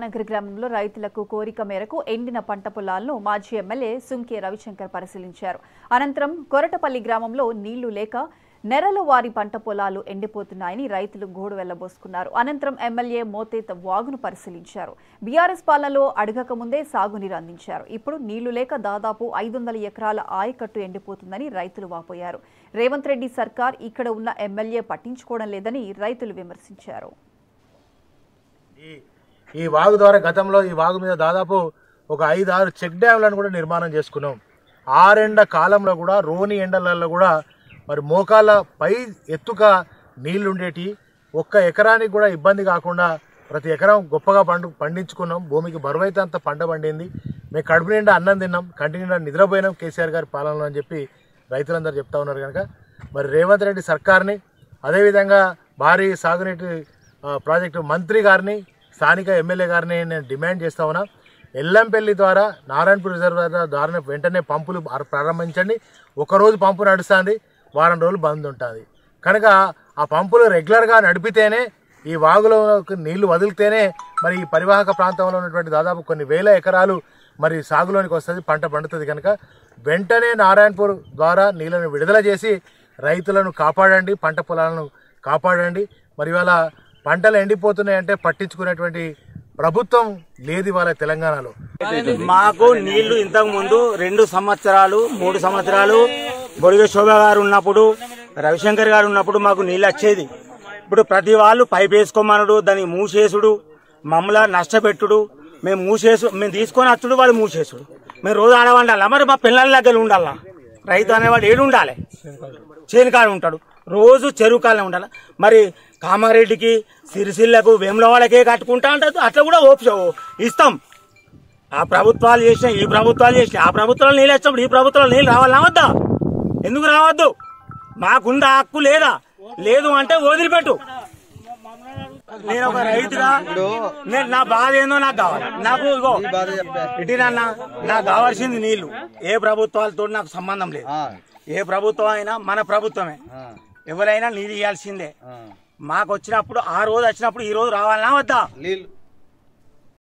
నగర్ గ్రామంలో రైతులకు కోరిక మేరకు ఎండిన పంట పొలాలను మాజీ ఎమ్మెల్యే సుంకే రవిశంకర్ పరిశీలించారు. అనంతరం కొరటపల్లి గ్రామంలో నీళ్లు లేక నెరల వారి పంట పొలాలు ఎండిపోతున్నాయని రైతులు గోడు వెళ్లబోసుకున్నారు. అనంతరం ఎమ్మెల్యే మోతేత వాగును పరిశీలించారు. బీఆర్ఎస్ పాలనలో అడగక ముందే సాగునీరు అందించారు. ఇప్పుడు నీళ్లు లేక దాదాపు 500 ఎకరాల ఆయకట్టు ఎండిపోతుందని రైతులు వాపోయారు. రేవంత్ రెడ్డి సర్కార్ ఇక్కడ ఉన్న ఎమ్మెల్యే పట్టించుకోవడం లేదని రైతులు విమర్శించారు. ఈ వాగు ద్వారా గతంలో ఈ వాగు మీద దాదాపు ఒక 5-6 చెక్ డ్యామ్లను కూడా నిర్మాణం చేసుకున్నాం. ఆరెండ కాలంలో కూడా రోని ఎండలలో కూడా మరి మోకాళ్ళ పై ఎత్తుగా నీళ్లు ఉండేటి. ఒక్క ఎకరానికి కూడా ఇబ్బంది కాకుండా ప్రతి ఎకరం గొప్పగా పండించుకున్నాం. భూమికి బరువైతే అంత పంట పండింది. మేము కడుపు నిండా అన్నం తిన్నాం, కంటి నిండా నిద్రపోయినాం కేసీఆర్ గారి పాలనలో అని చెప్పి రైతులందరూ చెప్తా ఉన్నారు. కనుక మరి రేవంత్ రెడ్డి సర్కార్ని, అదేవిధంగా భారీ సాగునీటి ప్రాజెక్టు మంత్రి గారిని, స్థానిక ఎమ్మెల్యే గారిని నేను డిమాండ్ చేస్తా ఉన్నా. ఎల్లంపల్లి ద్వారా నారాయణపూర్ రిజర్వాయర్ ద్వారా వెంటనే పంపులు ప్రారంభించండి. ఒకరోజు పంపు నడుస్తుంది, వారం రోజులు బంద్ ఉంటుంది. కనుక ఆ పంపులు రెగ్యులర్గా నడిపితేనే, ఈ వాగులోకి నీళ్లు వదిలితేనే మరి ఈ పరివాహక ప్రాంతంలో ఉన్నటువంటి దాదాపు కొన్ని వేల ఎకరాలు మరి సాగులోనికి వస్తుంది, పంట పండుతుంది. కనుక వెంటనే నారాయణపూర్ ద్వారా నీళ్లను విడుదల చేసి రైతులను కాపాడండి, పంట పొలాలను కాపాడండి. మరి ఇవాళ పంటలు ఎండిపోతున్నాయంటే పట్టించుకునేటువంటి ప్రభుత్వం లేదు ఇవాళ తెలంగాణలో. మాకు నీళ్లు ఇంతకు ముందు 2 సంవత్సరాలు 3 సంవత్సరాలు బొడిగ శోభ గారు ఉన్నప్పుడు, రవిశంకర్ గారు ఉన్నప్పుడు మాకు నీళ్ళు వచ్చేది. ఇప్పుడు ప్రతి వాళ్ళు పైప్ వేసుకోమనుడు, దాన్ని మూసేసుడు, మమ్మల్ని నష్టపెట్టుడు, మేము తీసుకొని వచ్చుడు, వాళ్ళు మూసేసుడు. మేము రోజు ఆడవండాలా, మరి మా పిల్లల దగ్గర ఉండాలా? రైతు అనేవాడు ఏడు ఉండాలి, చేనుకాడ ఉంటాడు, రోజు చెరువు కాలనే ఉండాలి. మరి కామారెడ్డికి, సిరిసిల్లకు, వేములవాడకే కట్టుకుంటా అంటారు. అట్లా కూడా ఇస్తాం. ఆ ప్రభుత్వాలు చేసిన, ఈ ప్రభుత్వాలు చేసిన, ఆ ప్రభుత్వాలు నీళ్ళు వచ్చినప్పుడు ఈ ప్రభుత్వాలు నీళ్ళు రావాలా వద్దా? ఎందుకు రావద్దు? మాకుందా హక్కు లేదా? లేదు అంటే వదిలిపెట్టు. నేను ఒక రైతుగా నా బాధ ఏందో నాకు కావాలి. నాకు ఇగో ఇటీనన్నా నాకు కావాల్సింది నీళ్లు. ఏ ప్రభుత్వాలతో నాకు సంబంధం లేదు. ఏ ప్రభుత్వం అయినా మన ప్రభుత్వమే, ఎవరైనా నీళ్ళు ఇవ్వాల్సిందే. మాకు వచ్చినప్పుడు, ఆ రోజు వచ్చినప్పుడు ఈ రోజు రావాలన్నా వద్దా?